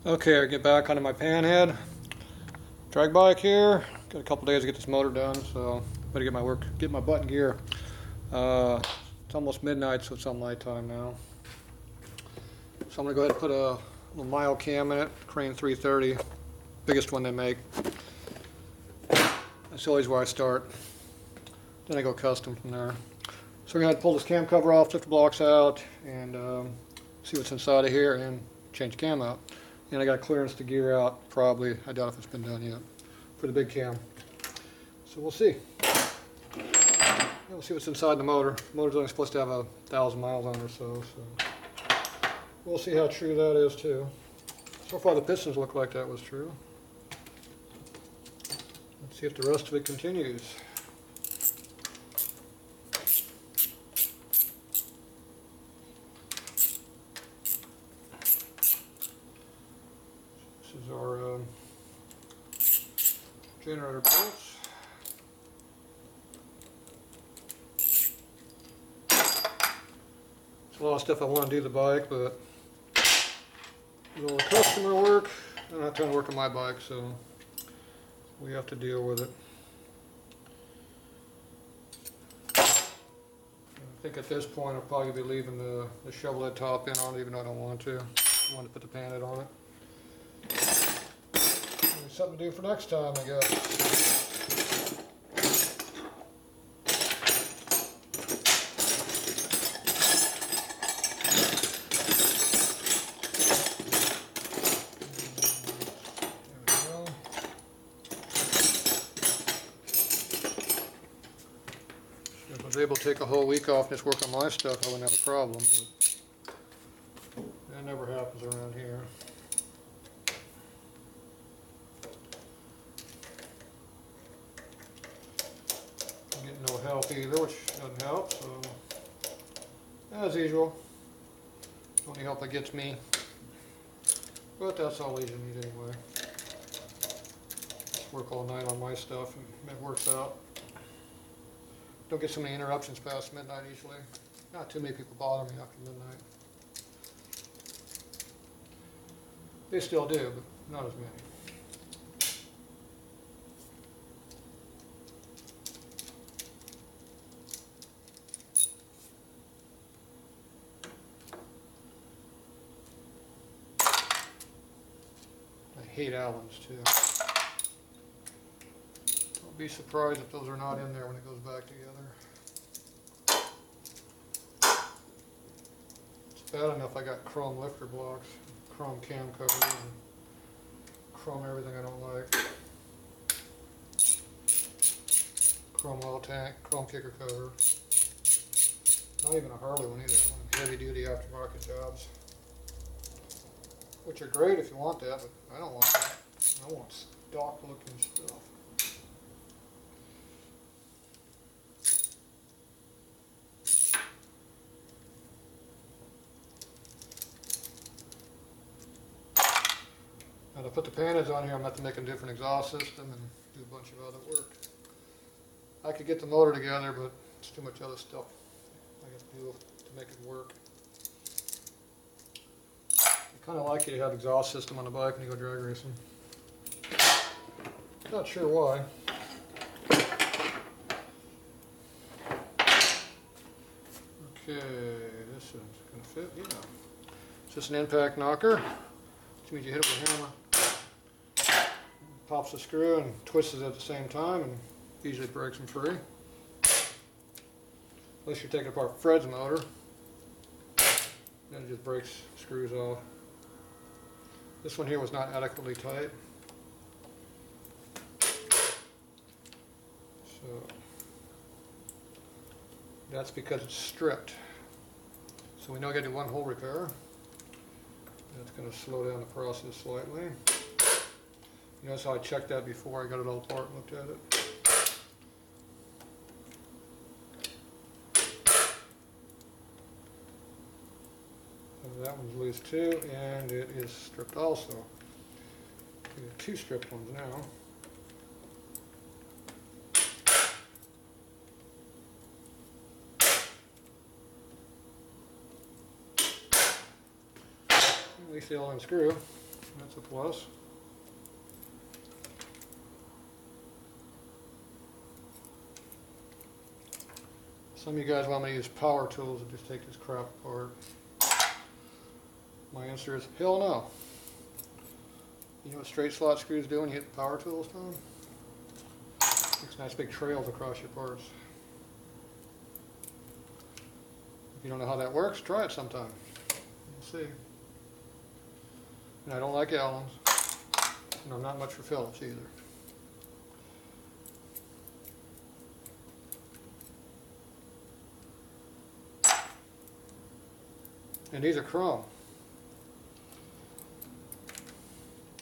Okay, I get back onto my panhead drag bike here. Got a couple days to get this motor done, so better get my butt in gear. It's almost midnight, so it's on light time now. So I'm gonna go ahead and put a little mild cam in it, Crane 330, biggest one they make. That's always where I start. Then I go custom from there. So we're gonna pull this cam cover off, lift the blocks out, and see what's inside of here, and change the cam out. And I got clearance to gear out, probably. I doubt if it's been done yet, for the big cam. So we'll see. We'll see what's inside the motor. The motor's only supposed to have 1,000 miles on it or so. We'll see how true that is too. So far the pistons look like that was true. Let's see if the rest of it continues. This is our generator bolts. There's a lot of stuff I want to do to the bike, but with all the customer work, I'm not trying to work on my bike, so we have to deal with it. I think at this point I'll probably be leaving the shovelhead top in on, even though I don't want to. I want to put the panhead on it. Something to do for next time, I guess. If I was able to take a whole week off and just work on my stuff, I wouldn't have a problem, but that never happens around here. I'm getting no help either, which doesn't help, so as usual, the only help that gets me, but that's all Legion need anyway. Just work all night on my stuff and it works out. Don't get so many interruptions past midnight usually. Not too many people bother me after midnight. They still do, but not as many. I hate Allens too. Don't be surprised if those are not in there when it goes back together. It's bad enough I got chrome lifter blocks, chrome cam covers, and chrome everything I don't like. Chrome oil tank, chrome kicker cover. Not even a Harley one either, one of the heavy duty aftermarket jobs. Which are great if you want that, but I don't want that. I want stock looking stuff. Now to put the panheads on here, I'm going to have to make a different exhaust system and do a bunch of other work. I could get the motor together, but it's too much other stuff I got to do to make it work. I kind of like you to have exhaust system on the bike when you go drag racing. Not sure why. Okay, this is going to fit, yeah. It's just an impact knocker, which means you hit it with a hammer. Pops the screw and twists it at the same time and usually breaks them free. Unless you're taking apart Fred's motor, then it just breaks screws off. This one here was not adequately tight. So that's because it's stripped. So we know I got to do one hole repair. That's going to slow down the process slightly. You notice how I checked that before I got it all apart and looked at it. And that one's loose too, and it is stripped also. We have two stripped ones now. At least they all unscrew. That's a plus. Some of you guys want me to use power tools and just take this crap apart. My answer is hell no. You know what straight slot screws do when you hit power tools to them? Makes nice big trails across your parts. If you don't know how that works, try it sometime. You'll see. And I don't like Allens. And I'm not much for Phillips either. And these are chrome.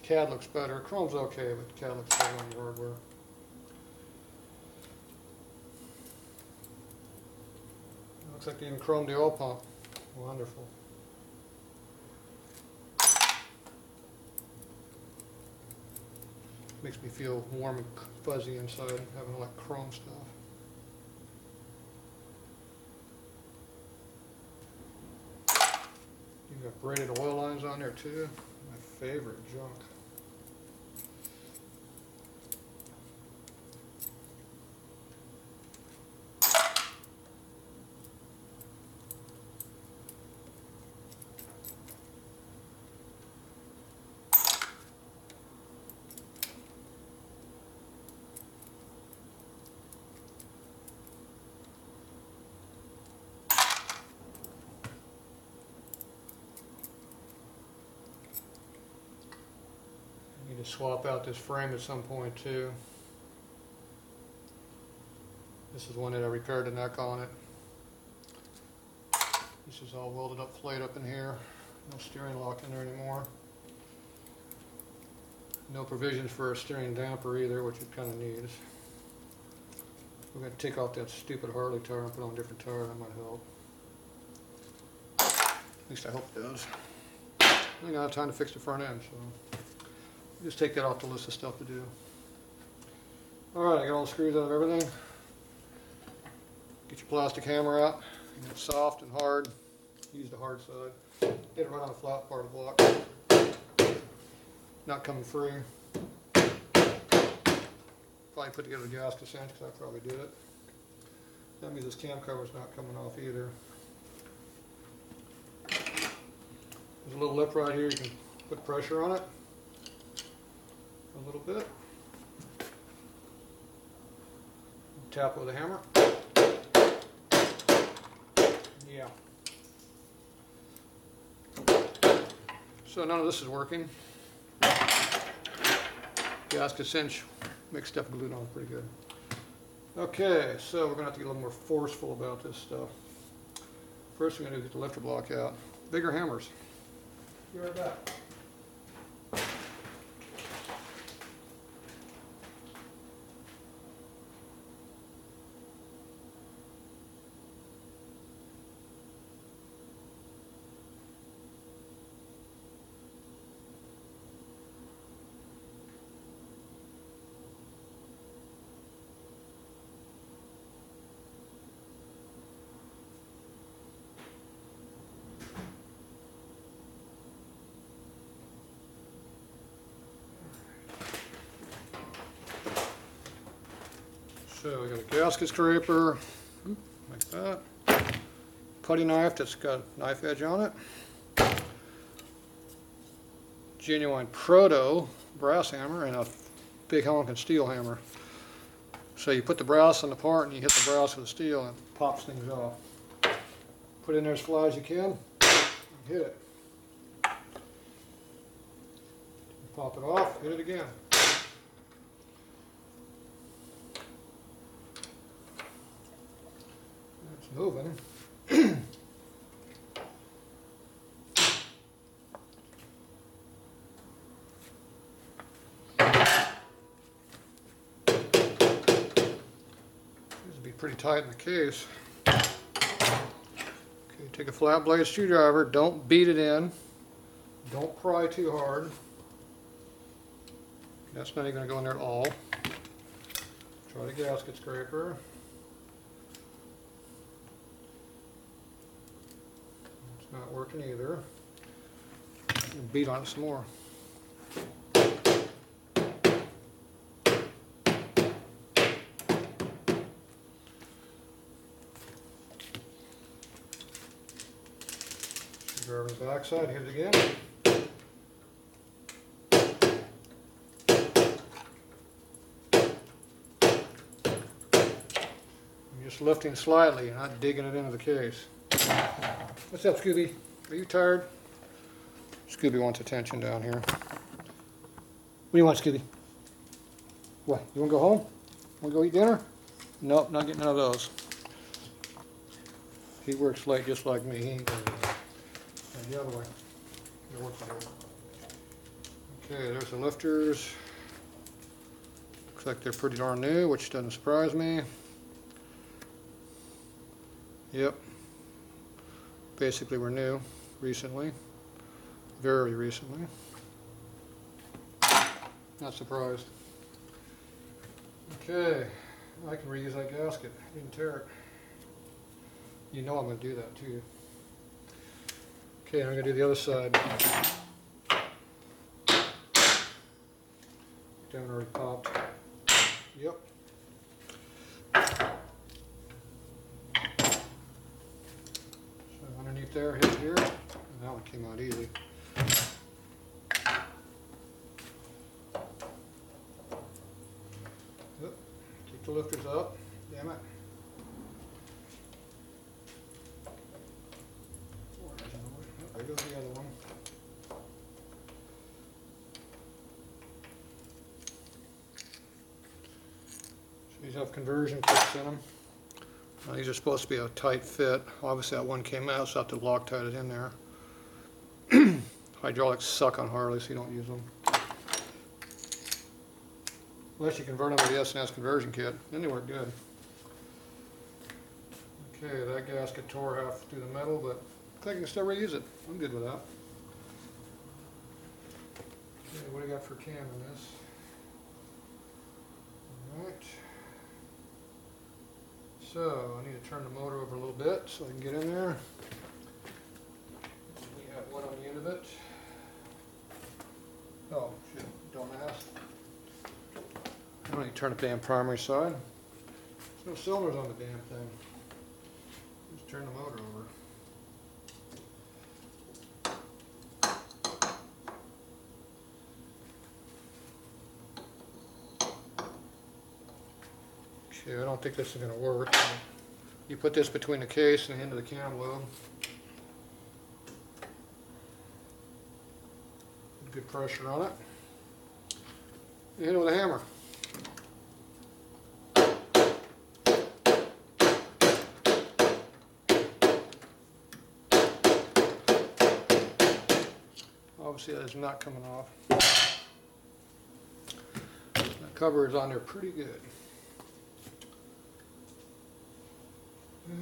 CAD looks better. Chrome's okay, but CAD looks better on your hardware. Looks like they even chromed the oil pump. Wonderful. Makes me feel warm and fuzzy inside, having like chrome stuff. You've got braided oil lines on there too. My favorite junk. Need to swap out this frame at some point too. This is one that I repaired the neck on it. This is all welded up flayed up in here. No steering lock in there anymore. No provisions for a steering damper either, which it kind of needs. We're going to take off that stupid Harley tire and put on a different tire. That might help. At least I hope it does. I ain't got time to fix the front end, so just take that off the list of stuff to do. Alright, I got all the screws out of everything. Get your plastic hammer out. It's soft and hard. Use the hard side. Hit it right on the flat part of the block. Not coming free. Probably put together the gasket cinch because I probably did it. That means this cam cover is not coming off either. There's a little lip right here. You can put pressure on it. A little bit. Tap with a hammer. Yeah. So none of this is working. Gasket cinch makes stuff glued on pretty good. Okay, so we're going to have to get a little more forceful about this stuff. First we're going to get the lifter block out. Bigger hammers. Be right back. So we got a gasket scraper, like that. Putty knife that's got a knife edge on it. Genuine proto brass hammer and a big honking steel hammer. So you put the brass on the part and you hit the brass with the steel and it pops things off. Put it in there as flat as you can and hit it. Pop it off, hit it again. Moving. Seems to be pretty tight in the case. Okay, take a flat blade screwdriver, don't beat it in, don't pry too hard. That's not even going to go in there at all. Try the gasket scraper. Not working either. Beat on it some more. back side, hit it again. I'm just lifting slightly and not digging it into the case. What's up, Scooby? Are you tired? Scooby wants attention down here. What do you want, Scooby? What? You want to go home? Want to go eat dinner? Nope, not getting none of those. He works late just like me. He ain't going to the other way. Okay, there's the lifters. Looks like they're pretty darn new, which doesn't surprise me. Yep. Basically, we're new recently. Very recently. Not surprised. Okay, I can reuse that gasket. I didn't tear it. You know I'm going to do that too. Okay, I'm going to do the other side. That one already popped. Yep. So underneath there, hit here, and that one came out easy. Yep. Keep the lifters up. Damn it. There goes the other one. So these have conversion kits in them. These are supposed to be a tight fit. Obviously that one came out, so I have to Loctite it in there. Hydraulics suck on Harley, so you don't use them. Unless you convert them to the S&S conversion kit, then they work good. Okay, that gasket tore half through the metal, but I think I can still reuse it. I'm good with that. Okay, what do I got for cam in this? Alright. So, I need to turn the motor over a little bit so I can get in there. We have one on the end of it. Oh, shit, dumbass. I don't need to turn the damn primary side. There's no cylinders on the damn thing. Just turn the motor over. Okay, I don't think this is going to work. You put this between the case and the end of the cam lobe. Good pressure on it. And hit it with a hammer. Obviously that is not coming off. The cover is on there pretty good.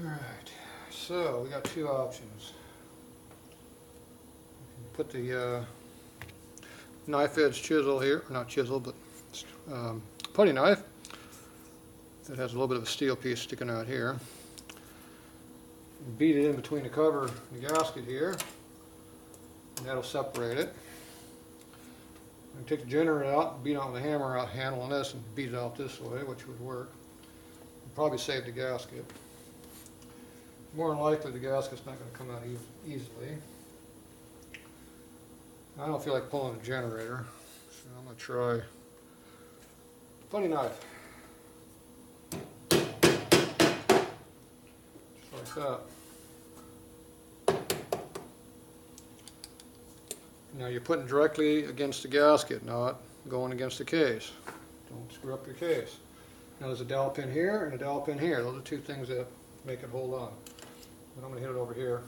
Alright, so we got two options. Put the knife edge chisel here, not chisel, but putty knife. It has a little bit of a steel piece sticking out here. Beat it in between the cover and the gasket here, and that'll separate it. I can take the generator out, beat it on the hammer out handle on this, and beat it out this way, which would work. Probably save the gasket. More than likely, the gasket's not going to come out easily. I don't feel like pulling a generator, so I'm going to try putty knife. Just like that. Now you're putting directly against the gasket, not going against the case. Don't screw up your case. Now there's a dowel pin here and a dowel pin here. Those are two things that make it hold on. But I'm going to hit it over here.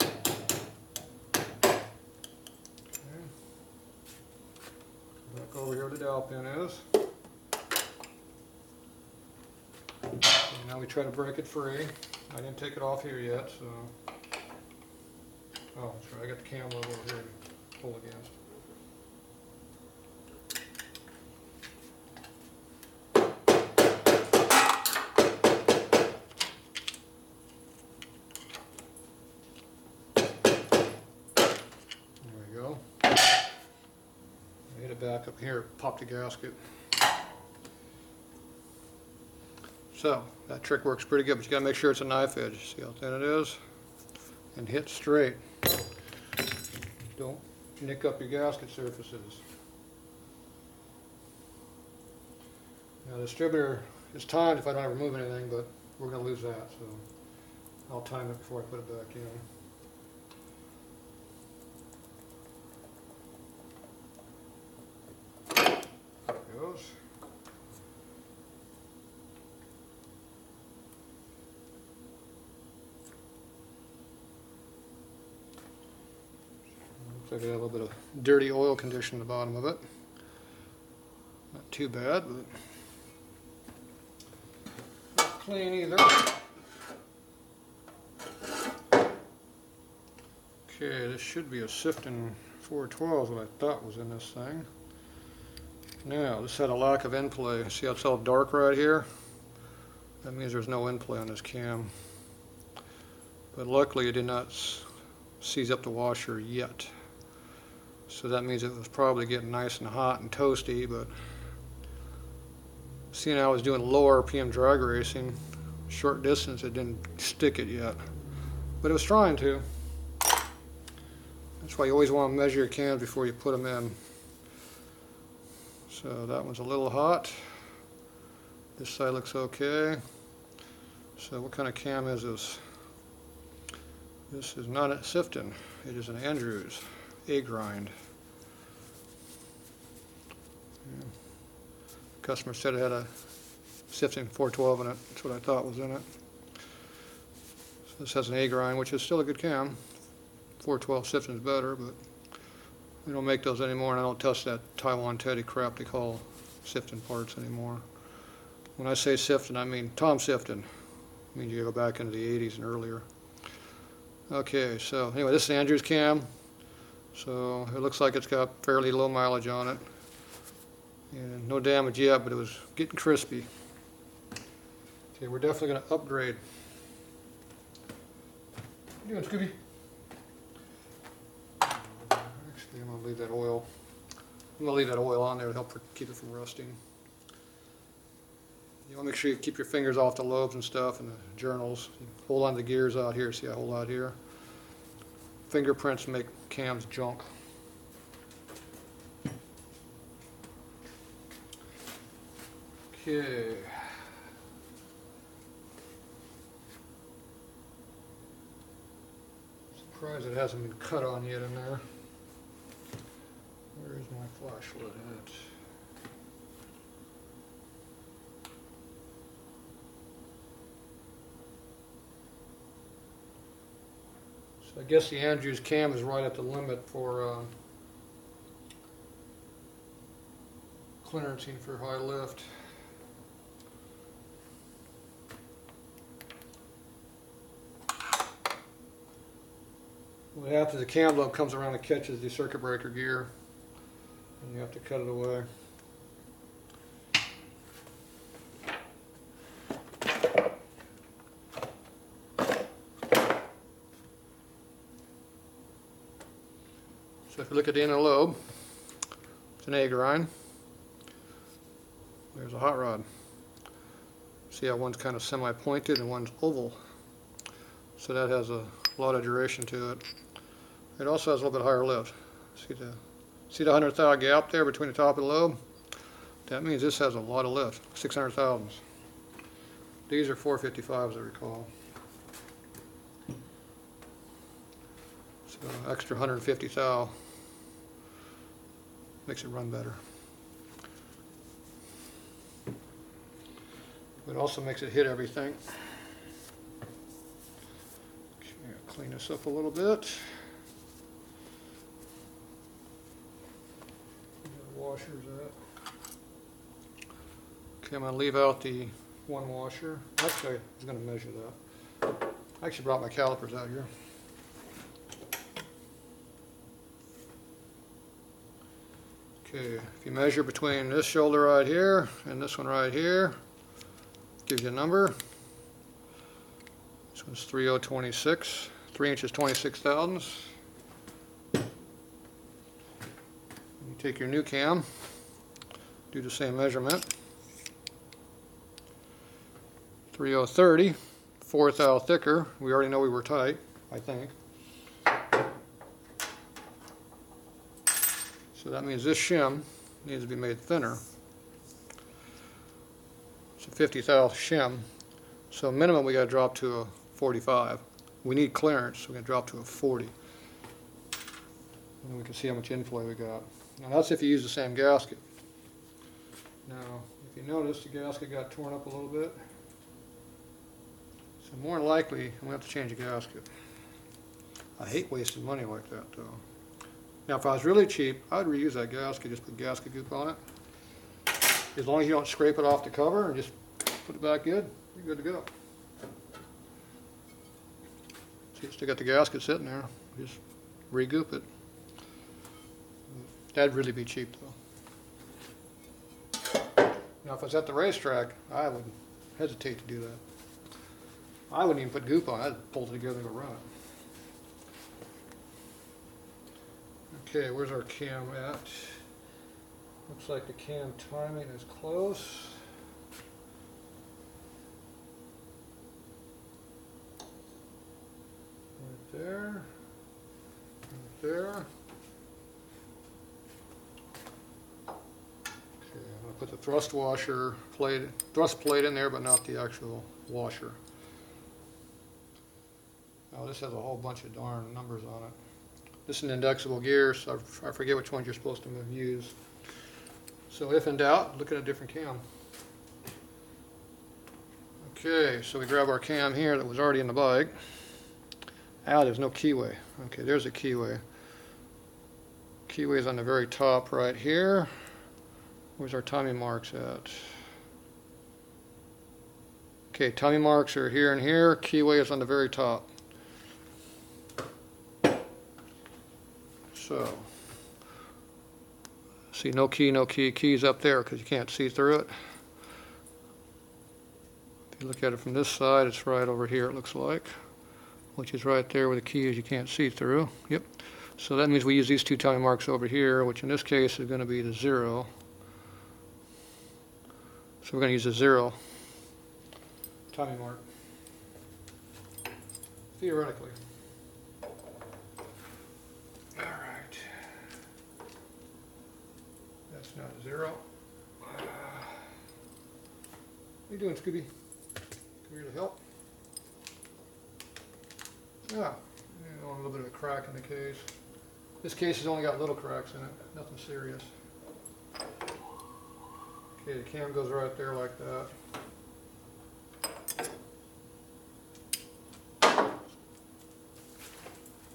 Okay. Back over here where the dowel pin is. Okay, now we try to break it free. I didn't take it off here yet, so. Oh, that's right. I got the cam lobe over here to pull against. Back up here, pop the gasket. So that trick works pretty good, but you gotta make sure it's a knife edge. See how thin it is? And hit straight. Don't nick up your gasket surfaces. Now the distributor is timed if I don't ever move anything, but we're going to lose that, so I'll time it before I put it back in. There it goes. Looks like I got a little bit of dirty oil condition at the bottom of it. Not too bad, but not clean either. Okay, this should be a sifting 412 is what I thought was in this thing. Now, this had a lack of end play. See how it's all dark right here? That means there's no end play on this cam. But luckily it did not seize up the washer yet. So that means it was probably getting nice and hot and toasty, but seeing I was doing low RPM drag racing, short distance, it didn't stick it yet. But it was trying to. That's why you always want to measure your cams before you put them in. So that one's a little hot. This side looks okay. So what kind of cam is this? This is not a Sifton. It is an Andrews A grind. Yeah. Customer said it had a Sifton 412 in it. That's what I thought was in it. So this has an A grind, which is still a good cam. 412 Sifton's better, but we don't make those anymore, and I don't touch that Taiwan Teddy crap they call Sifton parts anymore. When I say Sifton, I mean Tom Sifton. It means you go back into the 80s and earlier. Okay, so anyway, this is Andrew's cam. So it looks like it's got fairly low mileage on it. And no damage yet, but it was getting crispy. Okay, we're definitely going to upgrade. What are you doing, Scooby? Actually, I'm going to leave that oil. I'm going to leave that oil on there to help keep it from rusting. You want to make sure you keep your fingers off the lobes and stuff and the journals. You hold on to the gears out here. See, I hold out here. Fingerprints make cams junk. Okay. Surprised it hasn't been cut on yet in there. Where is my flashlight at? So I guess the Andrews cam is right at the limit for clearancing for high lift. What happens is the cam lobe comes around and catches the circuit breaker gear, and you have to cut it away. So if you look at the inner lobe, it's an A grind. There's a hot rod. See how one's kind of semi-pointed and one's oval. So that has a lot of duration to it. It also has a little bit higher lift. See the 100th thou gap there between the top of the lobe? That means this has a lot of lift, 600 thousandths. These are 455s, I recall. So extra 150 thou makes it run better. It also makes it hit everything. Okay, I'll clean this up a little bit. Washers at. Okay, I'm going to leave out the one washer. Actually, I was going to measure that. I actually brought my calipers out here. Okay, if you measure between this shoulder right here and this one right here, gives you a number. This one's 3026, 3 inches 26 thousandths. You take your new cam, do the same measurement. 3030, 4 thou thicker. We already know we were tight, I think. So that means this shim needs to be made thinner. It's a 50,000th shim. So minimum we got to drop to a 45. We need clearance, so we're going to drop to a 40. And then we can see how much inflow we got. Now that's if you use the same gasket. Now, if you notice, the gasket got torn up a little bit. So more than likely, I'm going to have to change the gasket. I hate wasting money like that, though. Now, if I was really cheap, I'd reuse that gasket, just put gasket goop on it. As long as you don't scrape it off the cover and just put it back in, you're good to go. See, still got the gasket sitting there. Just re-goop it. That'd really be cheap, though. Now, if I was at the racetrack, I would hesitate to do that. I wouldn't even put goop on it. I'd pull it together and go run it. Okay, where's our cam at? Looks like the cam timing is close. Right there. Right there. Okay, I'm going to put the thrust plate in there, but not the actual washer. Now this has a whole bunch of darn numbers on it. This is an indexable gear, so I forget which ones you're supposed to use. So if in doubt, look at a different cam. Okay, so we grab our cam here that was already in the bike. There's no keyway. Okay, there's a keyway. Keyway is on the very top right here. Where's our timing marks at? Okay, timing marks are here and here. Keyway is on the very top. So, see, no key, no key. Key's up there because you can't see through it. If you look at it from this side, it's right over here, it looks like, which is right there where the key is you can't see through. Yep. So that means we use these two timing marks over here, which in this case is going to be the 0. So we're going to use a 0 timing mark, theoretically. Not a 0. What are you doing, Scooby? Come here to help. Yeah, a little bit of a crack in the case. This case has only got little cracks in it, nothing serious. Okay, the cam goes right there like that.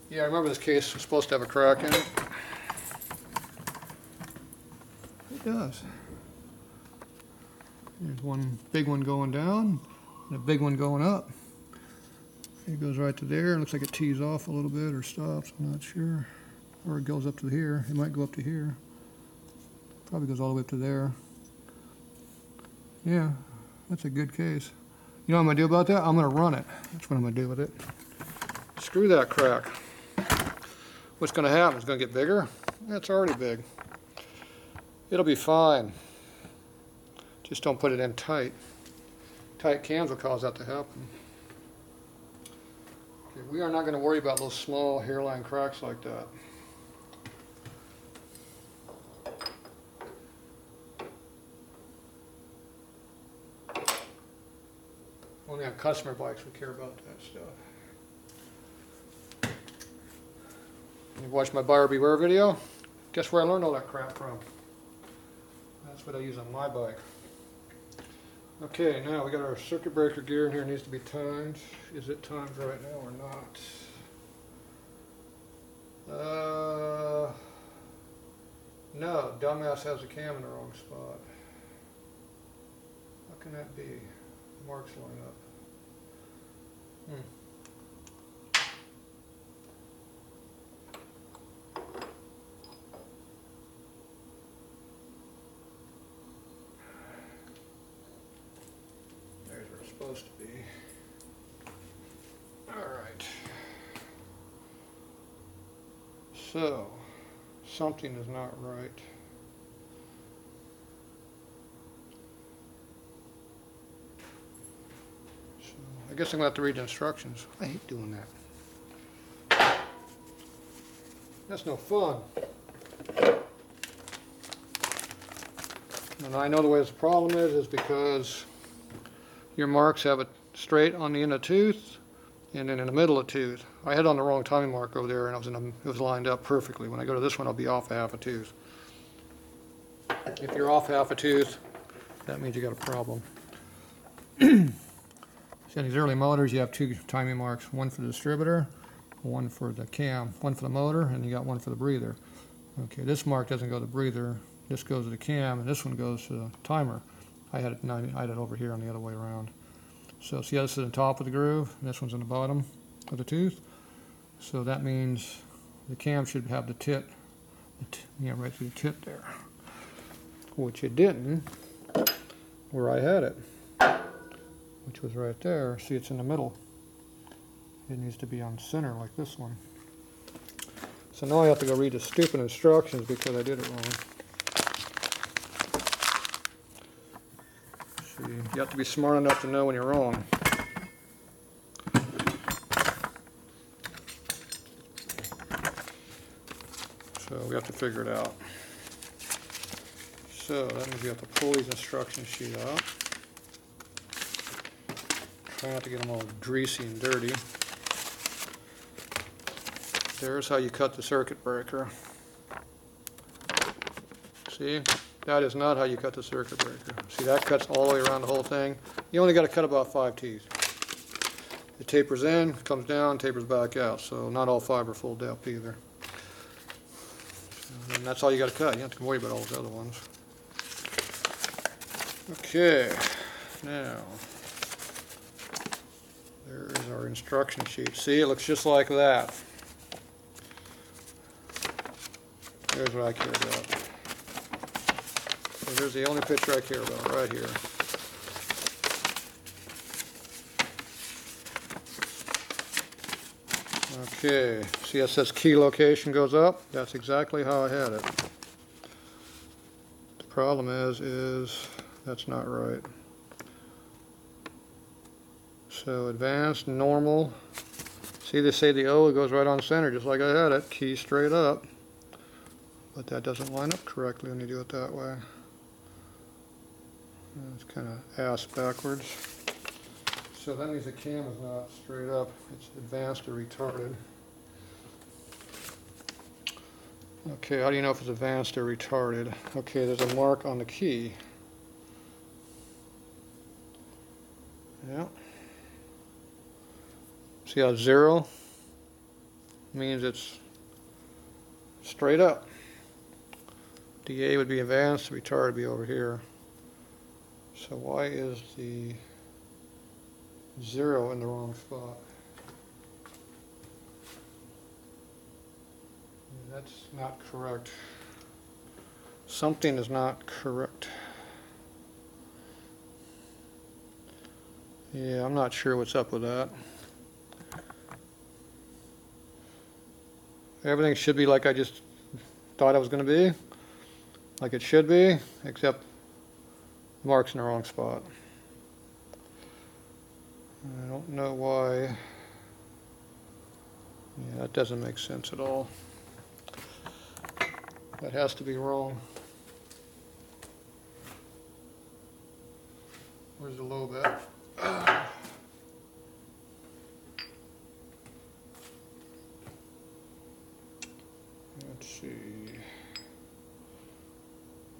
Yeah, I remember this case was supposed to have a crack in it. It does. There's one big one going down and a big one going up. It goes right to there. It looks like it tees off a little bit or stops. I'm not sure. Or it goes up to here. It might go up to here. Probably goes all the way up to there. Yeah, that's a good case. You know what I'm going to do about that? I'm going to run it. That's what I'm going to do with it. Screw that crack. What's going to happen? It's going to get bigger? It's already big. It'll be fine. Just don't put it in tight. Tight cams will cause that to happen. Okay, we are not going to worry about those small hairline cracks like that. Only on customer bikes we care about that stuff. You've watched my buyer beware video? Guess where I learned all that crap from? That's what I use on my bike. Okay, now we got our circuit breaker gear in here. It needs to be timed. Is it timed right now or not? No, dumbass has the cam in the wrong spot. How can that be? The marks line up. There's where it's supposed to be. Alright. So, something is not right. So, I guess I'm going to have to read the instructions. I hate doing that. That's no fun. And I know the way the problem is because your marks have it straight on the end of the tooth and then in the middle of the tooth. I had on the wrong timing mark over there, and it was lined up perfectly. When I go to this one, I'll be off half a tooth. If you're off half a tooth, that means you got a problem. So in these early motors, you have two timing marks, one for the distributor, one for the cam, one for the motor, and you got one for the breather. Okay, this mark doesn't go to the breather, this goes to the cam, and this one goes to the timer. I had it over here on the other way around. So see how this is on top of the groove, and this one's on the bottom of the tooth? So that means the cam should have the tip, right through the tip there. Which it didn't, where I had it, which was right there. See, it's in the middle. It needs to be on center like this one. So now I have to go read the stupid instructions because I did it wrong. See, you have to be smart enough to know when you're wrong. So we have to figure it out. So that means we have to pull these instruction sheet out. Try not to get them all greasy and dirty. There's how you cut the circuit breaker. See, that is not how you cut the circuit breaker. See, that cuts all the way around the whole thing. You only got to cut about 5 teeth. It tapers in, comes down, tapers back out. So not all 5 are full depth either. And that's all you got to cut. You don't have to worry about all those other ones. Okay, now there's our instruction sheet. See, it looks just like that. There's what I care about. So here's the only picture I care about, right here. Okay, see it says key location goes up? That's exactly how I had it. The problem is that's not right. So advanced, normal. See, they say the O goes right on center, just like I had it. Key straight up. But that doesn't line up correctly when you do it that way. It's kind of ass backwards. So that means the cam is not straight up. It's advanced or retarded. Okay, how do you know if it's advanced or retarded? Okay, there's a mark on the key. Yeah. See how 0 means it's straight up. DA would be advanced, retarded would be over here. So why is the 0 in the wrong spot? That's not correct. Something is not correct. Yeah, I'm not sure what's up with that. Everything should be like I just thought it was going to be. Like it should be, except the mark's in the wrong spot. I don't know why. Yeah, that doesn't make sense at all. That has to be wrong. Where's the lobe at? Let's see.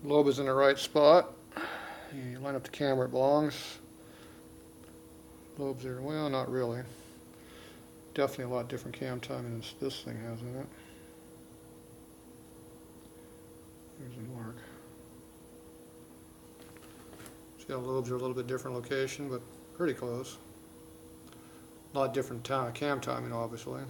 Lobe is in the right spot. You line up the camera, it belongs. Lobe's there. Well, not really. Definitely a lot different cam timing than this thing has in it. There's a mark. See how lobes are a little bit different location, but pretty close. A lot different cam timing, obviously. Alright.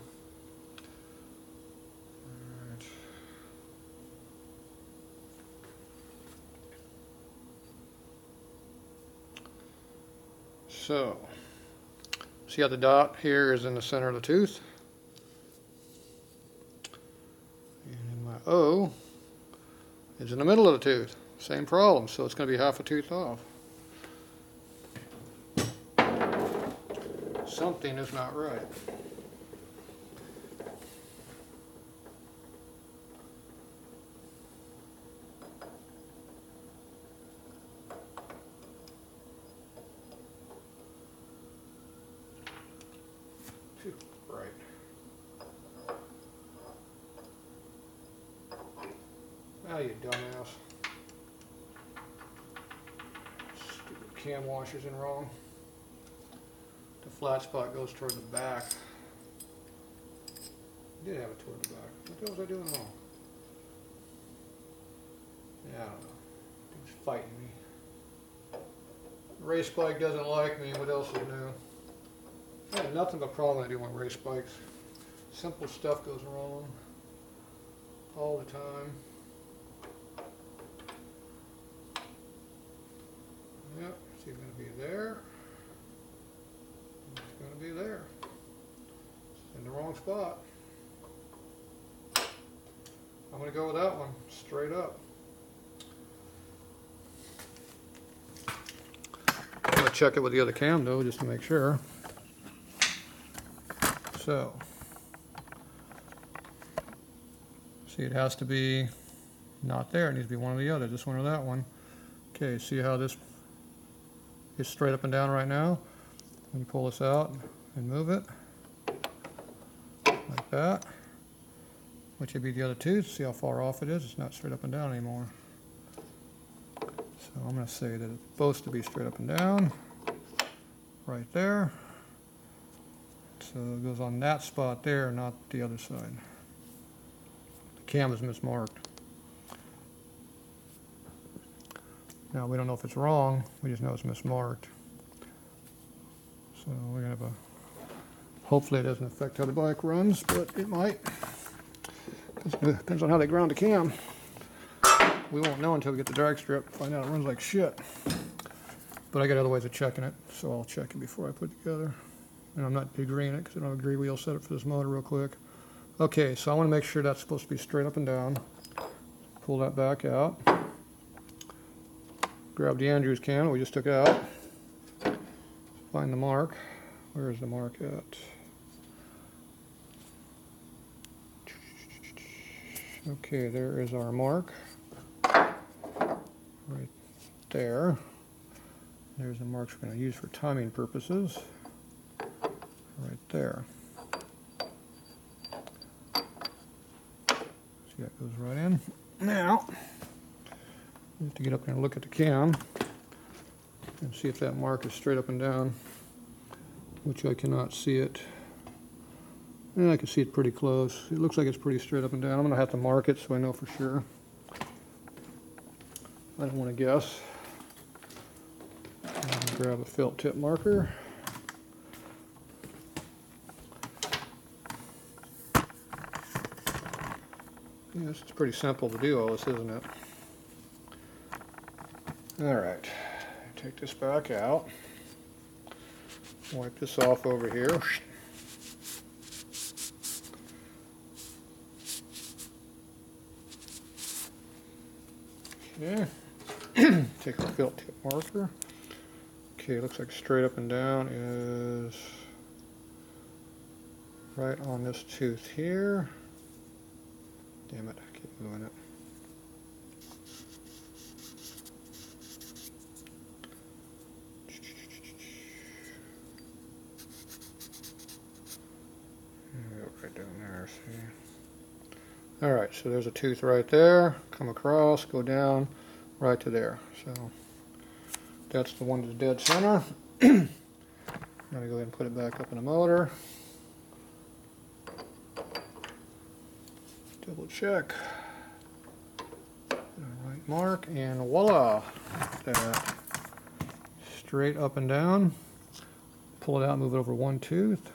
So, see how the dot here is in the center of the tooth? And my O is in the middle of the tooth. Same problem, so it's going to be half a tooth off. Something is not right. you dumbass. Stupid cam washer's in wrong. The flat spot goes toward the back. I did have it toward the back. What the hell was I doing wrong? Yeah, I don't know. Thing's fighting me. Race bike doesn't like me. What else is new? I have nothing but problem when I do my race bikes. Simple stuff goes wrong all the time. Yep, it's either going to be there. It's going to be there. It's in the wrong spot. I'm going to go with that one, straight up. I'm going to check it with the other cam though, just to make sure. So, see, it has to be not there. It needs to be one or the other, this one or that one. Okay, see how this is straight up and down right now? When you pull this out and move it, like that, which would be the other two. See how far off it is? It's not straight up and down anymore. So I'm going to say that it's supposed to be straight up and down, right there. So it goes on that spot there, not the other side. The cam is mismarked. Now we don't know if it's wrong, we just know it's mismarked. So we're going to have a, hopefully it doesn't affect how the bike runs, but it might. Depends on how they ground the cam. We won't know until we get the drag strip, find out it runs like shit. But I got other ways of checking it, so I'll check it before I put it together. And I'm not agreeing it because I don't have a green wheel set up for this motor real quick. Okay, so I want to make sure that's supposed to be straight up and down. Pull that back out. Grab the Andrews cam that we just took out. Find the mark. Where is the mark at? Okay, there is our mark. Right there. There's the marks we're going to use for timing purposes. Right there. See, that goes right in. Now, we have to get up there and look at the cam and see if that mark is straight up and down, which I cannot see it. And I can see it pretty close. It looks like it's pretty straight up and down. I'm going to have to mark it so I know for sure. I don't want to guess. Grab a felt tip marker. Yes, it's pretty simple to do all this, isn't it? Alright, take this back out. Wipe this off over here. Okay. Take a felt tip marker. Okay, looks like straight up and down is right on this tooth here. Damn it, I keep moving it. Right down there, see? Alright, so there's a tooth right there. Come across, go down, right to there. So that's the one that's dead center. I'm going to go ahead and put it back up in the motor. Double check. Right mark, and voila. That. Straight up and down. Pull it out, move it over one tooth.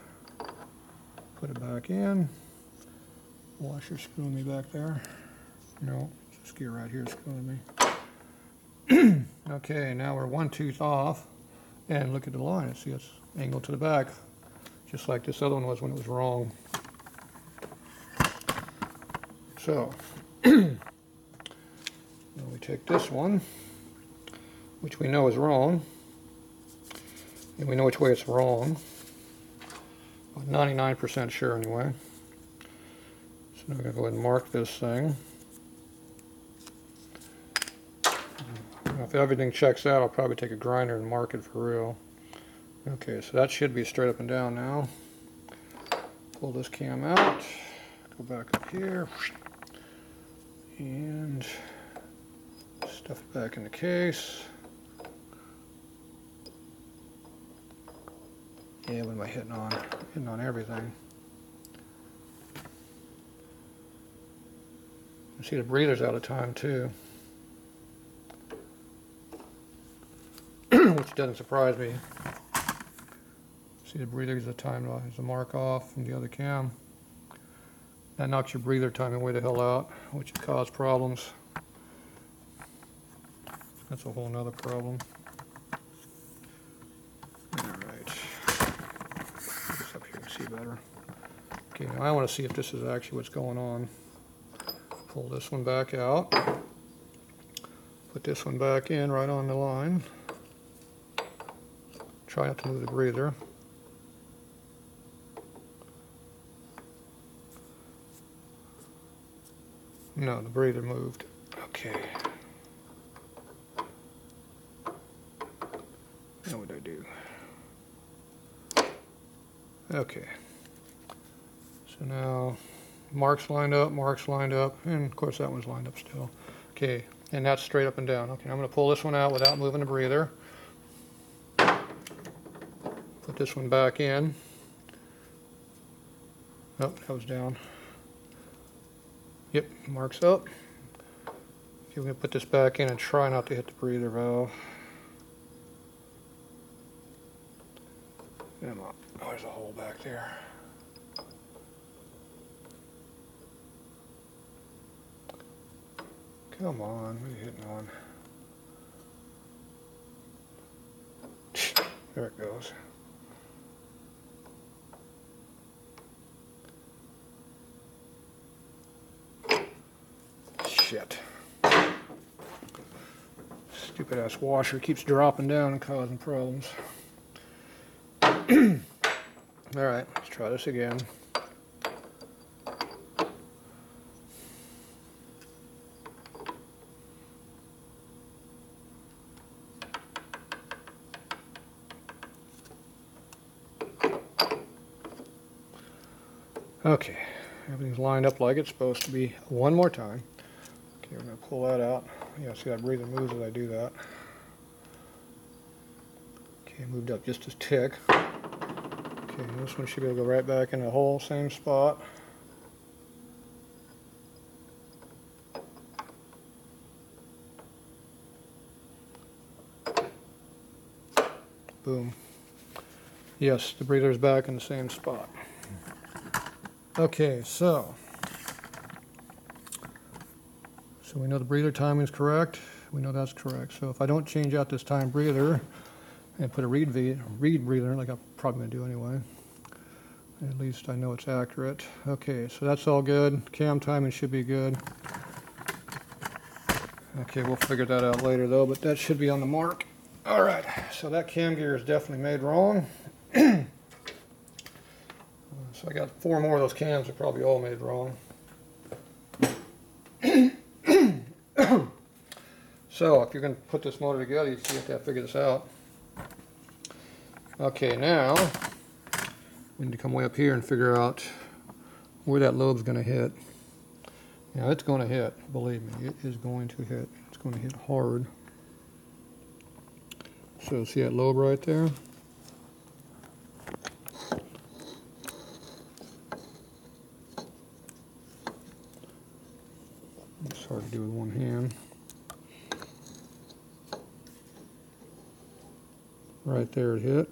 Put it back in. Washer screwing me back there. No, it's a gear right here screwing me. Okay, now we're one tooth off, and look at the line. See, it's angled to the back, just like this other one was when it was wrong. So, now we take this one, which we know is wrong, and we know which way it's wrong. 99% sure anyway. So now we're going to go ahead and mark this thing. Now, if everything checks out, I'll probably take a grinder and mark it for real. Okay, so that should be straight up and down now. Pull this cam out, go back up here, and Stuff it back in the case. Yeah, what am I hitting on? Hitting on everything. You see the breather's out of time too. Which doesn't surprise me. See the breather is the time, is the mark off from the other cam. That knocks your breather timing way the hell out, which can cause problems. That's a whole nother problem. Alright. This up here to see better. Okay, now I want to see if this is actually what's going on. Pull this one back out. Put this one back in right on the line. Try not to move the breather. No, the breather moved. Okay. Now what do I do? Okay. So now marks lined up, and of course that one's lined up still. Okay, and that's straight up and down. Okay, I'm going to pull this one out without moving the breather. Put this one back in. Oh, that was down. Yep, marks up. Okay, we're going to put this back in and try not to hit the breather valve. Come on. Oh, there's a hole back there. Come on, what are you hitting on? There it goes. Shit. Stupid ass washer keeps dropping down and causing problems. Alright, let's try this again. Okay, everything's lined up like it's supposed to be. One more time. Okay, we're going to pull that out. Yeah, see that breather moves as I do that. Okay, moved up just a tick. Okay, this one should be able to go right back in the hole, same spot. Boom. Yes, the breather's back in the same spot. Okay, so we know the breather timing is correct. We know that's correct. So if I don't change out this time breather and put a reed breather in, like I'm probably going to do anyway, at least I know it's accurate. Okay, so that's all good. Cam timing should be good. Okay, we'll figure that out later though, but that should be on the mark. All right, so that cam gear is definitely made wrong. So I got 4 more of those cams are probably all made wrong. So if you're going to put this motor together, you have to figure this out. Okay, now we need to come way up here and figure out where that lobe's going to hit. Now it's going to hit, believe me, it is going to hit. It's going to hit hard. So see that lobe right there? It's hard to do with one hand. Right there it hit.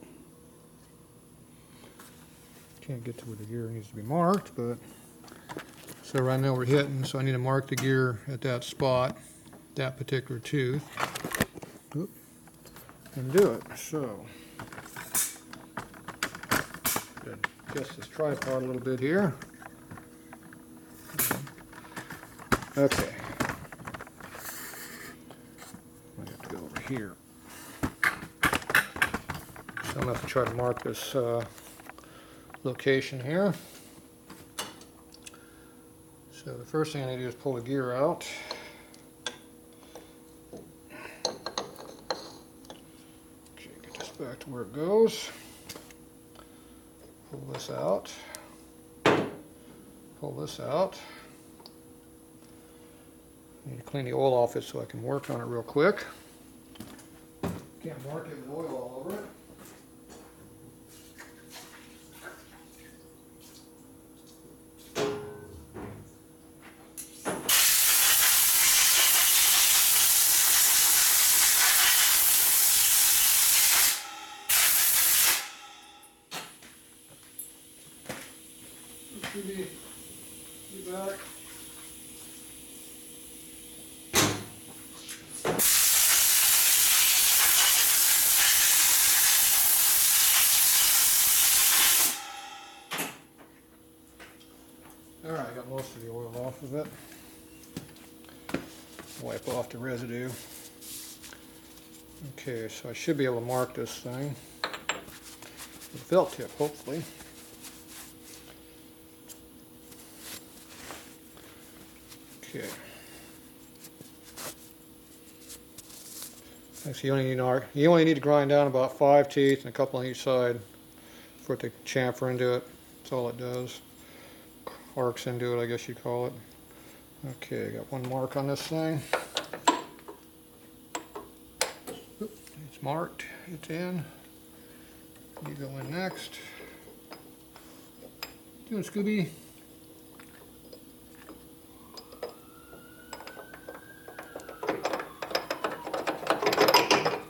Can't get to where the gear needs to be marked, but so right now we're hitting, so I need to mark the gear at that spot, that particular tooth, and do it. So, adjust this tripod a little bit here. Okay. I have to go over here. So I'm going to have to try to mark this location here. So the first thing I need to do is pull the gear out. Okay, get this back to where it goes. Pull this out. Pull this out. Need to clean the oil off it so I can work on it real quick. Can't mark it with oil all over it. Be back. Alright, I got most of the oil off of it. Wipe off the residue. Okay, so I should be able to mark this thing with a felt tip, hopefully. Okay. Actually, you only need to grind down about 5 teeth and a couple on each side for it to chamfer into it. That's all it does. Arcs into it, I guess you'd call it. Okay, I got one mark on this thing. It's marked. It's in. You go in next. Doing Scooby.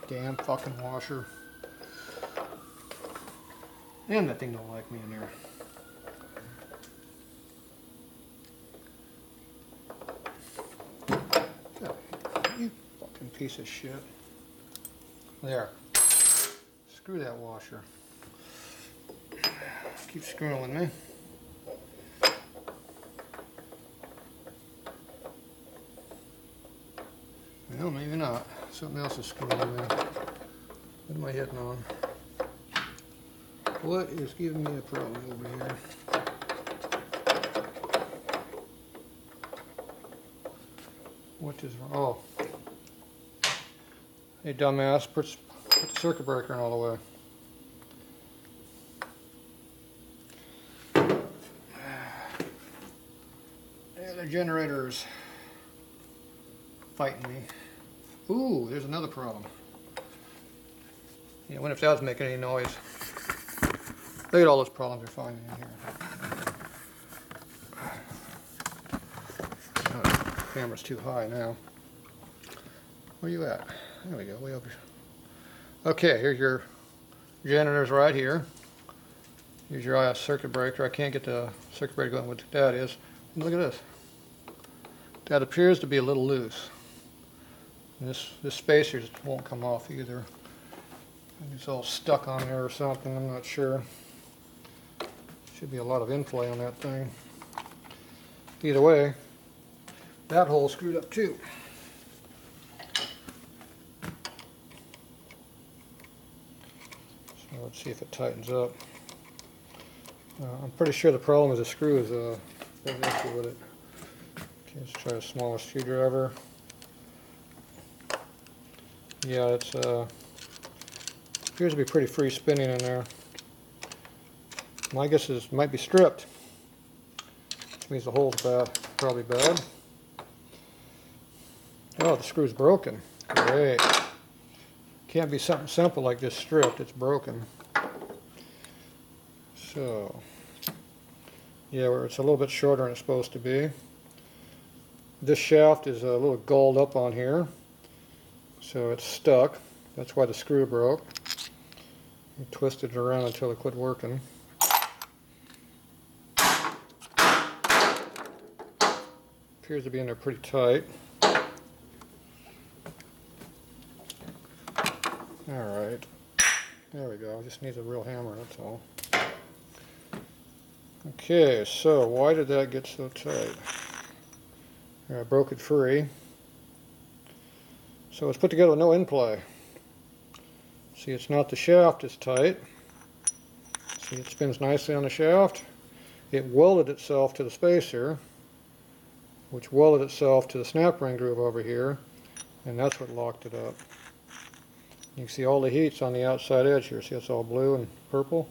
Damn fucking washer. And that thing don't like me in there. You fucking piece of shit. There. Screw that washer. Keep screwing with me. Well, maybe not. Something else is screwing with me. What am I hitting on? What is giving me a problem over here? What is wrong? Oh. Hey, dumbass, put the circuit breaker in all the way. Yeah, the generator's fighting me. Ooh, there's another problem. Yeah, I wonder if that was making any noise. Look at all those problems we're finding in here. Oh, the camera's too high now. Where you at? There we go, way over here. Okay, here's your generators right here. Here's your circuit breaker. I can't get the circuit breaker going. What that is. And look at this. That appears to be a little loose. And this spacer just won't come off either. And it's all stuck on there or something. I'm not sure. Should be a lot of inflay on that thing. Either way, that hole's screwed up too. So let's see if it tightens up. I'm pretty sure the problem is the screw is an issue with it. Okay, let's try a smaller screwdriver. Yeah, it's appears to be pretty free spinning in there. My guess is it might be stripped, which means the hole's probably bad. Oh, the screw's broken. Great. Can't be something simple like this stripped. It's broken. So, yeah, it's a little bit shorter than it's supposed to be. This shaft is a little galled up on here, so it's stuck. That's why the screw broke. We twisted it around until it quit working. Appears to be in there pretty tight. Alright, there we go. Just needs a real hammer, that's all. Okay, so why did that get so tight? I broke it free. So it's put together with no in-play. See, it's not the shaft is tight. See, it spins nicely on the shaft. It welded itself to the spacer, which welded itself to the snap ring groove over here, and that's what locked it up. You can see all the heat's on the outside edge here. See, it's all blue and purple.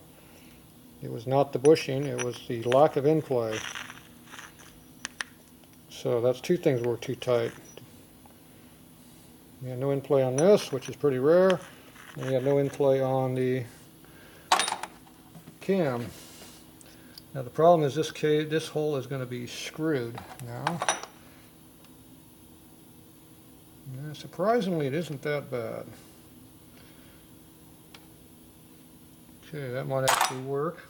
It was not the bushing, it was the lack of in-play. So that's two things were too tight You have no in play on this, which is pretty rare. And you have no in play on the cam. Now the problem is this hole is going to be screwed now. And surprisingly, it isn't that bad. Okay, that might actually work.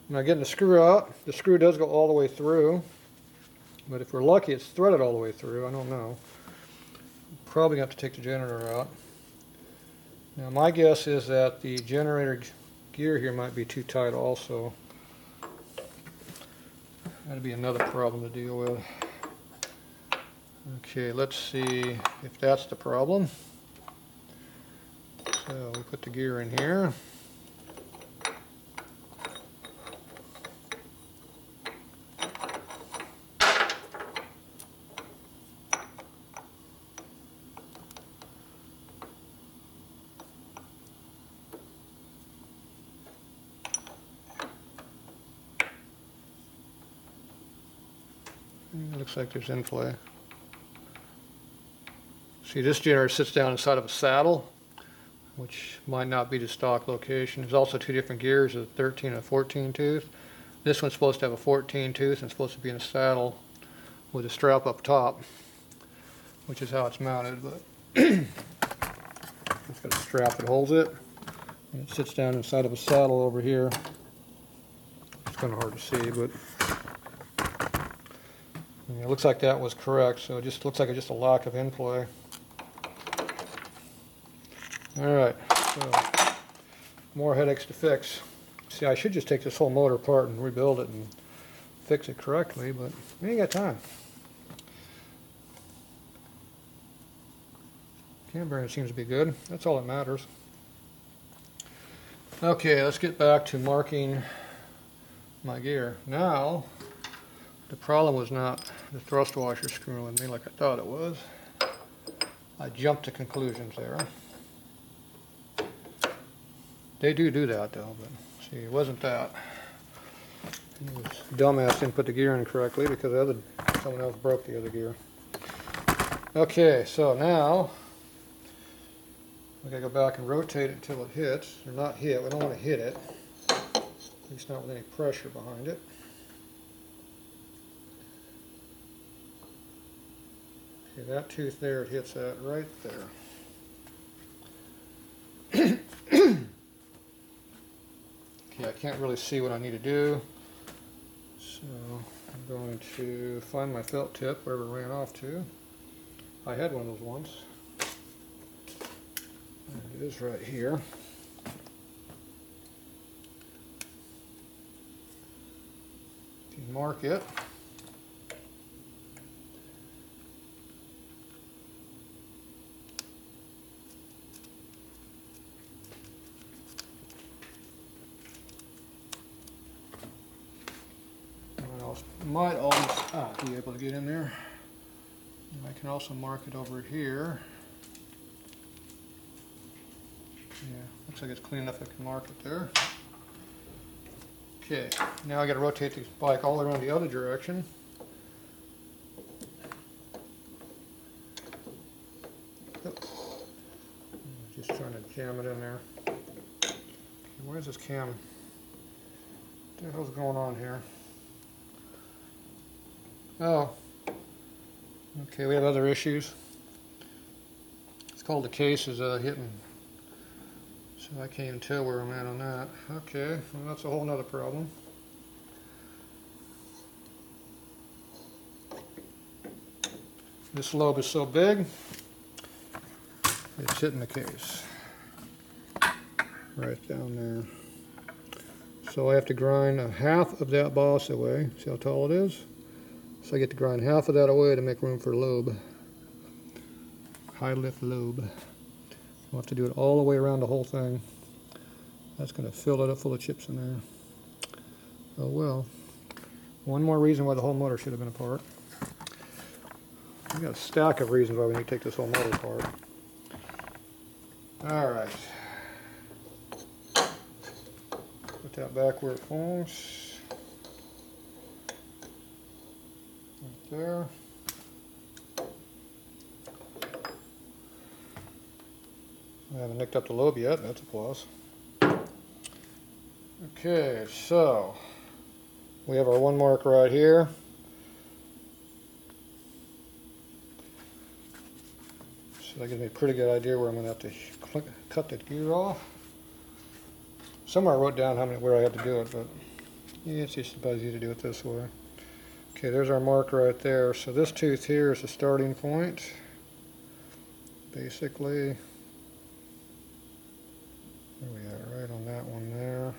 Now getting the screw out, the screw does go all the way through, but if we're lucky it's threaded all the way through. I don't know. Probably have to take the generator out. Now my guess is that the generator gear here might be too tight also. That'd be another problem to deal with. Okay, let's see if that's the problem. So we put the gear in here. Looks like there's in play. See, this generator sits down inside of a saddle, which might not be the stock location. There's also two different gears, a 13 and a 14 tooth. This one's supposed to have a 14 tooth and it's supposed to be in a saddle with a strap up top, which is how it's mounted. But it's got a strap that holds it, and it sits down inside of a saddle over here. It's kind of hard to see, but it looks like that was correct, so it just looks like it's just a lack of in play. Alright, so more headaches to fix. See, I should just take this whole motor apart and rebuild it and fix it correctly, but we ain't got time. Cam bearing seems to be good. That's all that matters. Okay, let's get back to marking my gear. Now, the problem was not the thrust washer screwing with me like I thought it was. I jumped to conclusions there. They do that though, but see, it wasn't that. This dumbass didn't put the gear in correctly because someone else broke the other gear. Okay, so now we gotta go back and rotate it until it hits. Or not hit, we don't want to hit it. At least not with any pressure behind it. Okay, that tooth there, it hits that right there. Okay, I can't really see what I need to do, so I'm going to find my felt tip, wherever it ran off to. I had one of those once. And it is right here. You can mark it. Might almost be able to get in there. And I can also mark it over here. Yeah, looks like it's clean enough I can mark it there. Okay, now I got to rotate the bike all around the other direction. Just trying to jam it in there. Okay, where's this cam? What the hell's going on here? Oh, okay, we have other issues. It's called the case is hitting, so I can't even tell where I'm at on that. Okay, well, that's a whole nother problem. This lobe is so big, it's hitting the case. Right down there. So I have to grind a half of that boss away. See how tall it is? So I get to grind half of that away to make room for lobe. High lift lobe. I'll have to do it all the way around the whole thing. That's going to fill it up full of chips in there. Oh well. One more reason why the whole motor should have been apart. We've got a stack of reasons why we need to take this whole motor apart. Alright. Put that back where it belongs. Right there. I haven't nicked up the lobe yet, that's a plus. Okay, so we have our one mark right here. So that gives me a pretty good idea where I'm going to have to cut the gear off. Somewhere I wrote down where I had to do it, but yeah, it's just about easy to do it this way. Okay, there's our mark right there. So this tooth here is the starting point. Basically, there we are, right on that one there.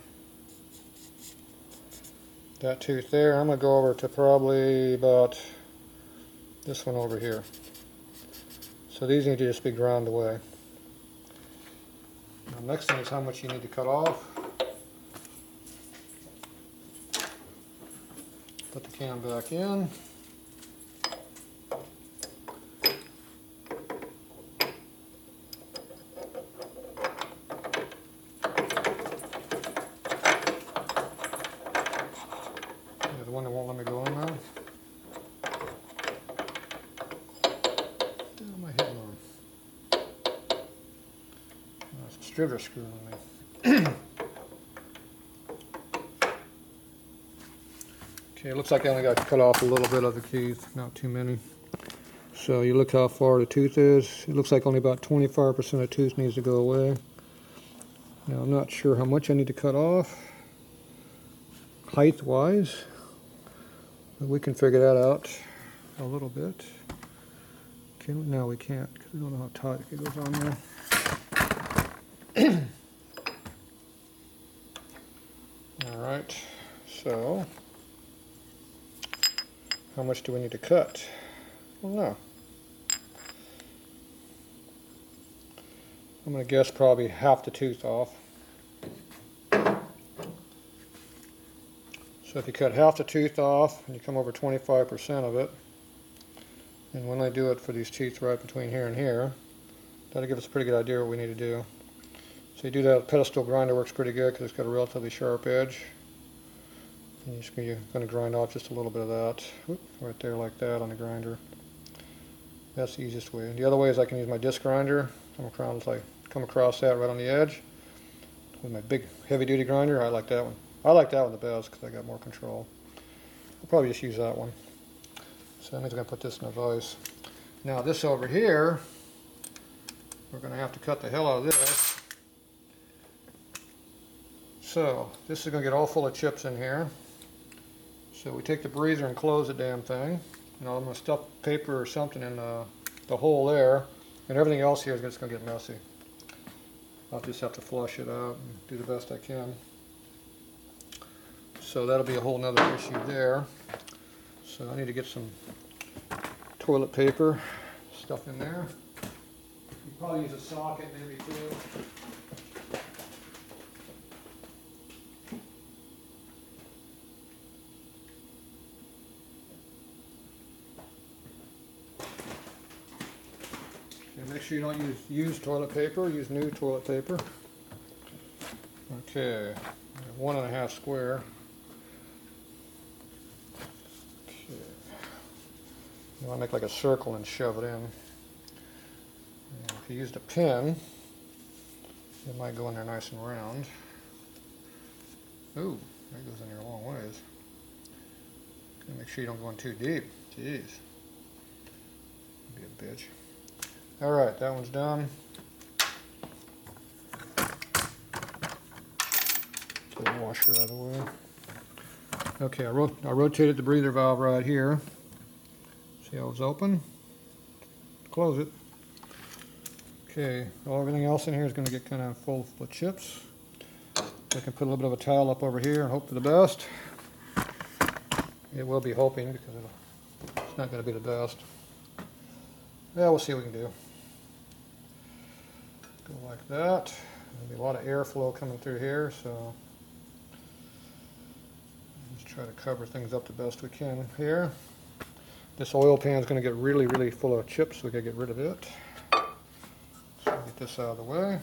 That tooth there, I'm going to go over to probably about this one over here. So these need to just be ground away. Now, next thing is how much you need to cut off. Put the cam back in. The one that won't let me go in now. What am I hitting on? That's a distributor screw on me. Okay, it looks like I only got to cut off a little bit of the teeth, not too many. So you look how far the tooth is. It looks like only about 25% of the tooth needs to go away. Now I'm not sure how much I need to cut off, height-wise. But we can figure that out a little bit. No, we can't, because we don't know how tight it goes on there. Alright, so how much do we need to cut? Well, no. I'm going to guess probably half the tooth off. So if you cut half the tooth off and you come over 25% of it, and when I do it for these teeth right between here and here, that'll give us a pretty good idea what we need to do. So you do that, pedestal grinder works pretty good because it's got a relatively sharp edge. And you're going to grind off just a little bit of that, right there like that on the grinder. That's the easiest way. The other way is I can use my disc grinder. Come across that right on the edge. With my big heavy duty grinder, I like that one. I like that one the best because I got more control. I'll probably just use that one. So that means I'm going to put this in a vise. Now this over here, we're going to have to cut the hell out of this. So this is going to get all full of chips in here. So we take the breather and close the damn thing. And I'm going to stuff paper or something in the hole there. And everything else here is just going to get messy. I'll just have to flush it out and do the best I can. So that'll be a whole nother issue there. So I need to get some toilet paper stuff in there. You probably use a socket maybe too. Okay, make sure you don't use used toilet paper, use new toilet paper. Okay, 1.5 square. You want to make like a circle and shove it in. And if you used a pin, it might go in there nice and round. Ooh, that goes in there a long ways. Gotta make sure you don't go in too deep. Jeez. Be a bitch. Alright, that one's done. Get the washer out of the way. Okay, I rotated the breather valve right here. See how it's open? Close it. Okay, everything else in here is going to get kind of full of chips. I can put a little bit of a towel up over here and hope for the best. It will be hoping because it's not going to be the best. Yeah, we'll see what we can do. Go like that. There'll be a lot of airflow coming through here, so let's try to cover things up the best we can here. This oil pan is going to get really, really full of chips, so we got to get rid of it. So get this out of the way.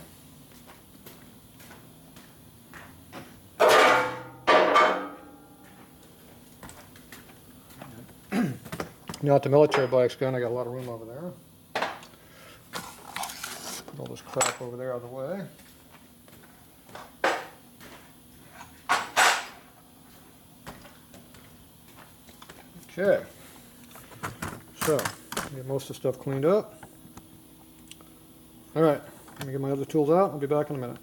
Now at the military bike's gun, I got a lot of room over there. All this crap over there out of the way. Okay, so get most of the stuff cleaned up. All right, let me get my other tools out. I'll be back in a minute.